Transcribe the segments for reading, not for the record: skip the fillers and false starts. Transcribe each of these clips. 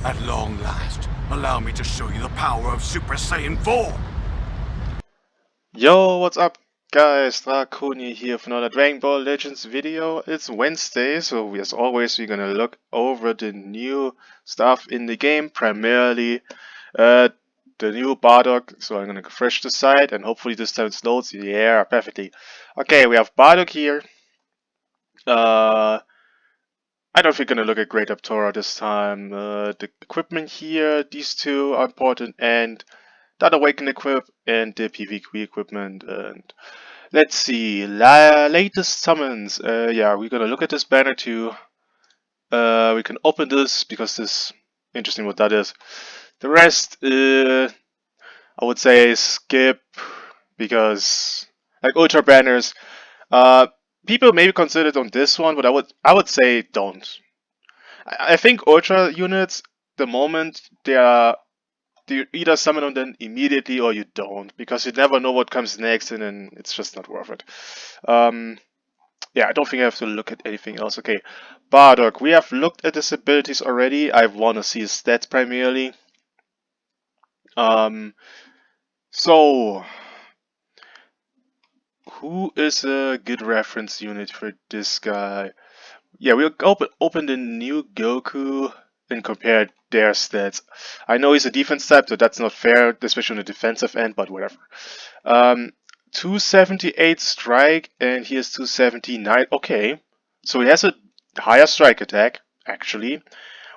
At long last, allow me to show you the power of Super Saiyan 4! Yo, what's up guys? Draconi here for another Dragon Ball Legends video. It's Wednesday, so as always we're gonna look over the new stuff in the game, primarily the new Bardock. So I'm gonna refresh the site and hopefully this time it loads. Yeah, perfectly. Okay, we have Bardock here. I don't think we're gonna look at Great Aptora this time. The equipment here, these two are important, and that Awaken equip and the PvQ equipment. And let's see, latest summons. Yeah, we're gonna look at this banner too. We can open this because this is interesting what that is. The rest, I would say skip because like ultra banners. Uh, People maybe consider it on this one, but I would say don't. I think ultra units, the moment they are, you either summon on them immediately or you don't, because you never know what comes next, and then it's just not worth it. Yeah, I don't think I have to look at anything else. Okay, Bardock, we have looked at his abilities already. I want to see his stats primarily. So who is a good reference unit for this guy? Yeah, we'll open the new Goku and compare their stats. I know he's a defense type, so that's not fair, especially on the defensive end, but whatever. 278 strike, and he has 279. Okay, so he has a higher strike attack, actually.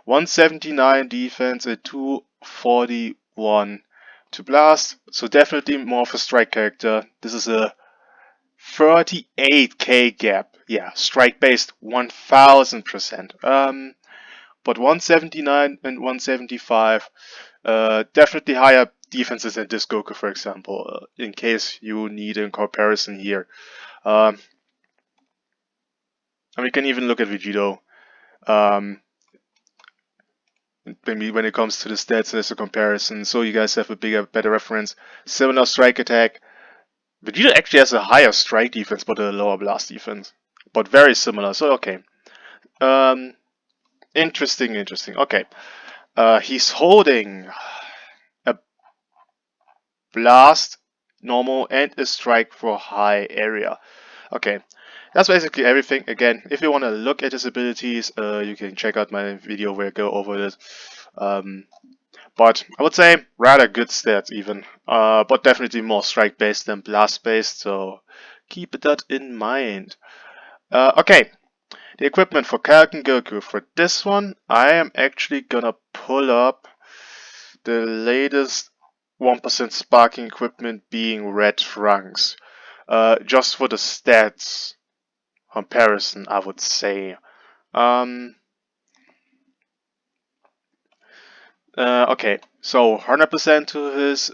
179 defense and 241 to blast, so definitely more of a strike character. This is a 38k gap. Yeah, strike based 1000%. But 179 and 175, definitely higher defenses than this Goku, for example, in case you need a comparison here. And we can even look at Vegito. Maybe when it comes to the stats as a comparison, so you guys have a better reference. Similar strike attack. Vegeta actually has a higher strike defense, but a lower blast defense. But very similar, so okay. Interesting. Okay. He's holding a blast, normal, and a strike for high area. Okay. That's basically everything. Again, if you want to look at his abilities, you can check out my video where I go over this. But I would say rather good stats even. But definitely more strike based than blast based, so keep that in mind. Okay. The equipment for Kaioken Goku. For this one, I am actually gonna pull up the latest 1% sparking equipment being Red Trunks. Just for the stats comparison, I would say. Okay, so 100% to his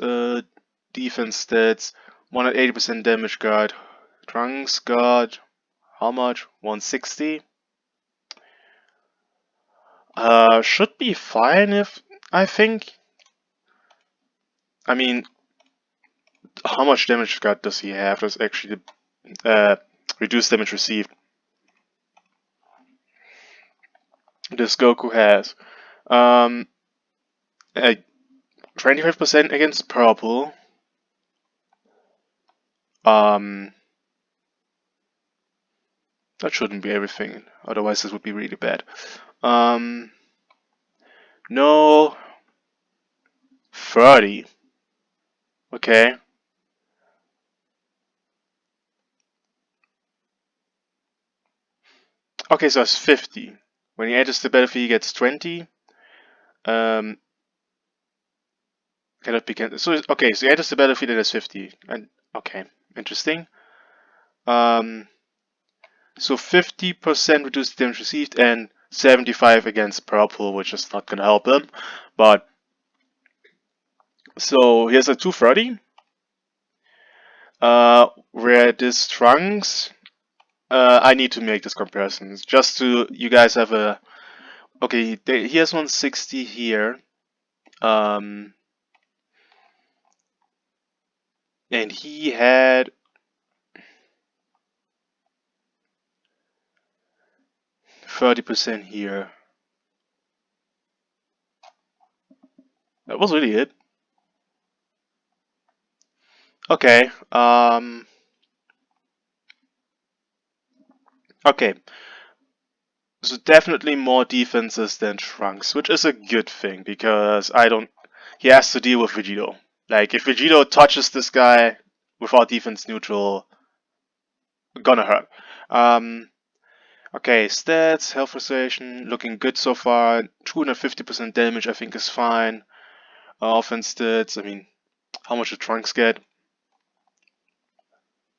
defense stats, 180% damage guard. Trunks guard, how much? 160? Should be fine if, I think. I mean, how much damage guard does he have? That's actually reduced damage received. This Goku has 25% against purple. That shouldn't be everything, otherwise this would be really bad. No, 30. Okay. Okay, so it's 50. When he enters the battlefield, he gets 20. Cannot be cancelled. So okay, so he enters the battlefield and has 50. And okay, interesting. So 50% reduced damage received and 75 against purple, which is not gonna help him. But so here's a 230. Where this Trunks, I need to make this comparison just to you guys have a. Okay, he has 160 here. And he had 30% here. That was really it. Okay. Okay. So definitely more defenses than Trunks, which is a good thing because I don't. He has to deal with Vegito. Like if Vegito touches this guy without defense neutral, gonna hurt. Um. Okay, stats, health restoration, looking good so far. 250% damage, I think, is fine. Offense stats, I mean, how much did Trunks get?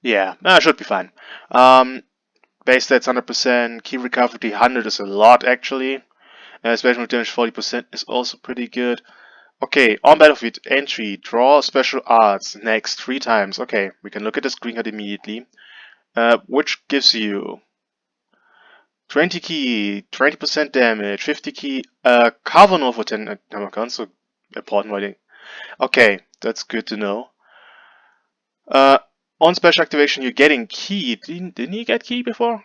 Yeah, should be fine. Base stats 100%, key recovery 100 is a lot actually. Special damage 40% is also pretty good. Okay, on battlefield entry, draw special arts next 3 times. Okay, we can look at the screen card immediately. Which gives you 20 key, 20% damage, 50 key, cover no for 10 damage, so important writing. Okay, that's good to know. On special activation, you're getting key. Didn't he get key before?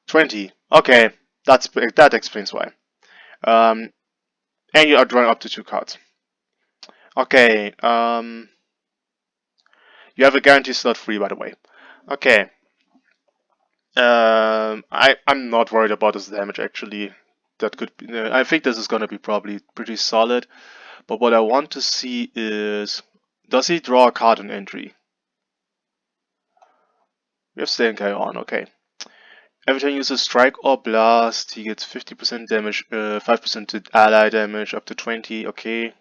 20. Okay, that explains why. Um, and you are drawing up to 2 cards. Okay, you have a guarantee slot free, by the way. Okay. I'm not worried about this damage actually. That could be. I think this is gonna be probably pretty solid. But what I want to see is, does he draw a card on entry? We have Stenkai on. Okay. Every time he uses strike or blast, he gets 50% damage, 5% to ally damage, up to 20. Okay.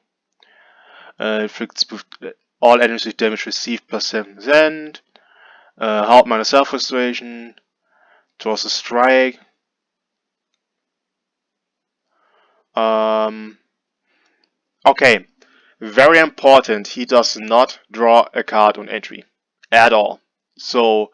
Inflicts all enemies with damage received plus 7%. Halt minus self restoration. Draws a strike. Okay, very important. He does not draw a card on entry at all. So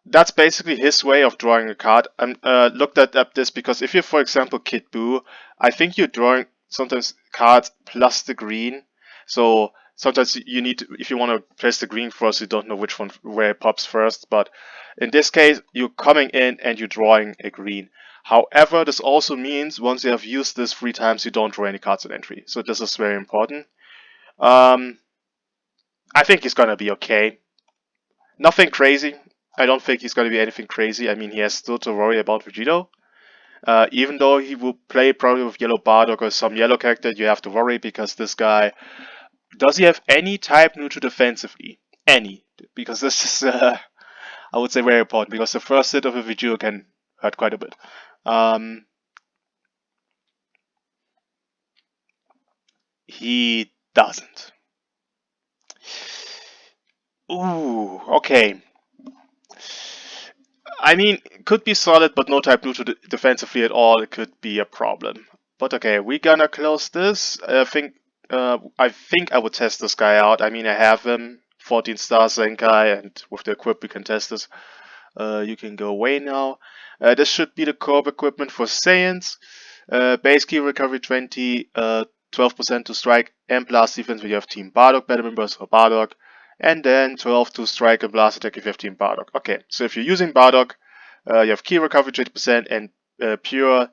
that's basically his way of drawing a card. I looked at this because if you, for example, Kid Buu, I think you're drawing sometimes cards plus the green. So sometimes you need to, if you want to place the green first, you don't know which one where it pops first. But in this case, you're coming in and you're drawing a green. However, this also means once you have used this 3 times, you don't draw any cards on entry. So this is very important. I think he's gonna be okay. Nothing crazy. I don't think he's going to be anything crazy. I mean, he has still to worry about Vegito. Even though he will play probably with Yellow Bardock or some yellow character, you have to worry because this guy... Does he have any type neutral defensively? Any. Because this is, I would say, very important. Because the first hit of a Vegito can hurt quite a bit. He doesn't. Ooh, okay. I mean, it could be solid, but no type neutral defensively at all. It could be a problem. But okay, we're gonna close this. I think I would test this guy out. I mean, I have him, 14 stars Zenkai, and with the equip we can test this. You can go away now. This should be the core equipment for Saiyans. Base key recovery 20, 12% to strike and blast defense when you have Team Bardock battle members for Bardock. And then 12 to strike and blast attack if you have Team Bardock. Okay, so if you're using Bardock, you have key recovery 20% and pure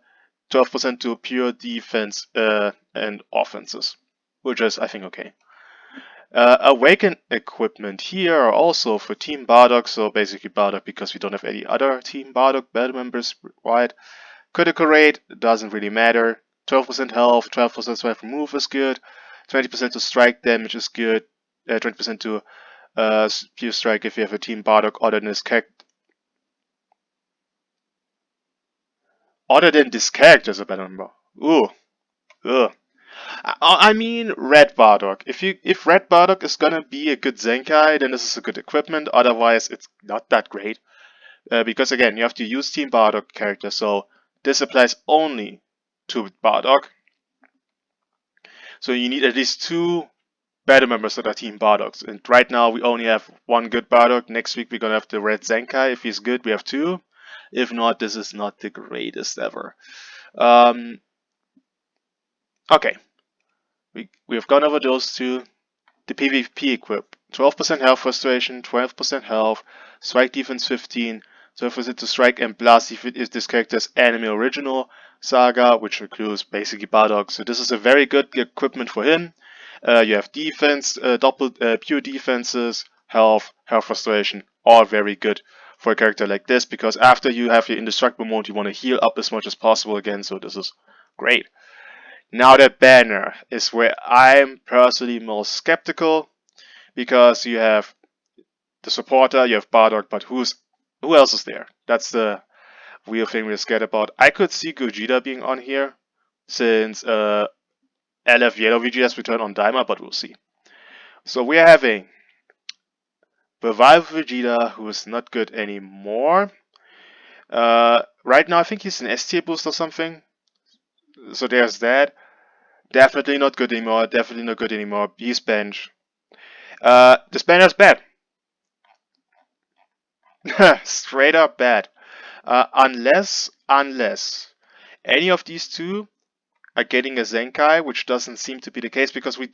12% to pure defense and offenses, which is, I think, okay. Awaken equipment here are also for Team Bardock, so basically Bardock because we don't have any other Team Bardock battle members required. Critical rate doesn't really matter. 12% health, 12% strike remove is good. 20% to strike damage is good. 20% to pure strike if you have a Team Bardock other than this character is a better number. Ooh. Ugh. I mean Red Bardock. If Red Bardock is gonna be a good Zenkai, then this is a good equipment. Otherwise, it's not that great. Because again, you have to use Team Bardock character, so this applies only to Bardock. So you need at least 2 battle members that are Team Bardocks. And right now we only have 1 good Bardock. Next week we're gonna have the Red Zenkai. If he's good, we have 2. If not, this is not the greatest ever. Okay. We have gone over those 2. The PvP equip. 12% health frustration, 12% health, strike defense 15, 12% to strike and blast if it is this character's enemy original, Saga, which includes basically Bardock. So this is a very good equipment for him. You have defense, pure defenses, health restoration, all very good for a character like this, because after you have your indestructible mode, you want to heal up as much as possible again, so this is great. Now the banner is where I'm personally most skeptical, because you have the supporter, you have Bardock, but who else is there? That's the real thing we're scared about. I could see Gogeta being on here, since LF Yellow VGS return on Daima, but we'll see. So we're having Revival Vegeta, who is not good anymore. Right now I think he's an S tier boost or something. So there's that. Definitely not good anymore. Definitely not good anymore. Beast bench. This banner's bad. Straight up bad. Unless any of these two are getting a Zenkai, which doesn't seem to be the case, because we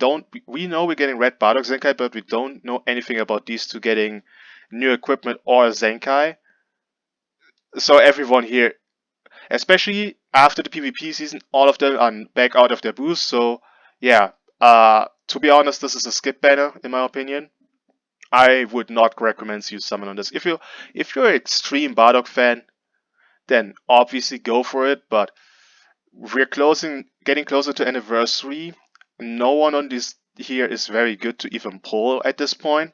know we're getting Red Bardock Zenkai, but we don't know anything about these two getting new equipment or Zenkai. So everyone here, especially after the PvP season, all of them are back out of their boost. So yeah, to be honest, this is a skip banner in my opinion. I would not recommend you summon on this. If you're an extreme Bardock fan, then obviously go for it. But we're getting closer to anniversary. No one on this here is very good to even pull at this point.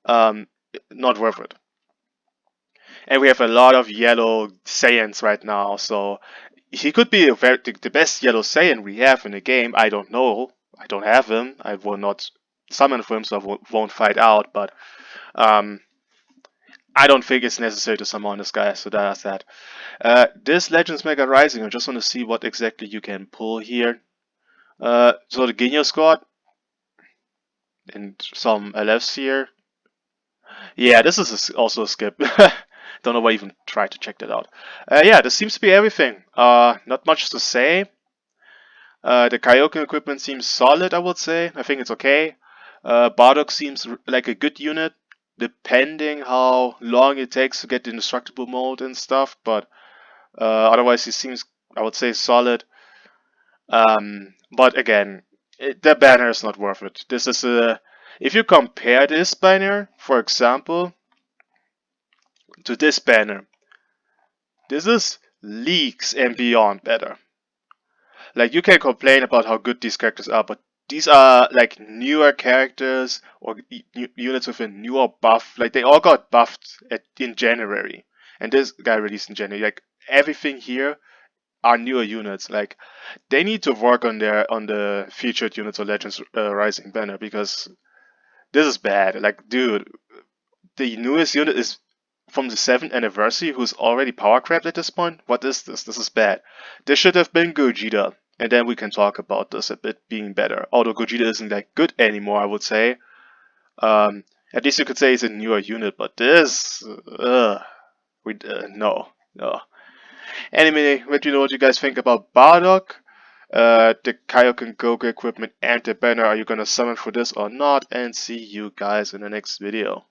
Not worth it. And we have a lot of yellow Saiyans right now, so he could be the best yellow Saiyan we have in the game. I don't know. I don't have him. I will not summon for him, so I won't fight out. But I don't think it's necessary to summon this guy, so that's that. This Legends Mega Rising, I just want to see what exactly you can pull here. So the Ginyu squad and some LFs here. Yeah, this is also a skip. Don't know why I even tried to check that out. Yeah, this seems to be everything. Not much to say. The Kaioken equipment seems solid, I would say. I think it's okay. Bardock seems like a good unit, depending how long it takes to get the indestructible mode and stuff, but otherwise he seems, I would say, solid. But again, the banner is not worth it. This is if you compare this banner, for example, to this banner, this is leagues and beyond better. Like, you can complain about how good these characters are, but these are like newer characters or units with a newer buff. Like, they all got buffed in January, and this guy released in January. Like, everything here are newer units. Like, they need to work on the featured units of Legends Rising banner, because this is bad. Like, dude, the newest unit is from the 7th anniversary, who's already power crapped at this point. What is this? This is bad. This should have been Gogeta, and then we can talk about this a bit being better. Although Gogeta isn't that good anymore, I would say. At least you could say he's a newer unit, but this, no. Anyway, let me know what you guys think about Bardock, the Kaioken Goku equipment, and the banner. Are you gonna summon for this or not? And see you guys in the next video.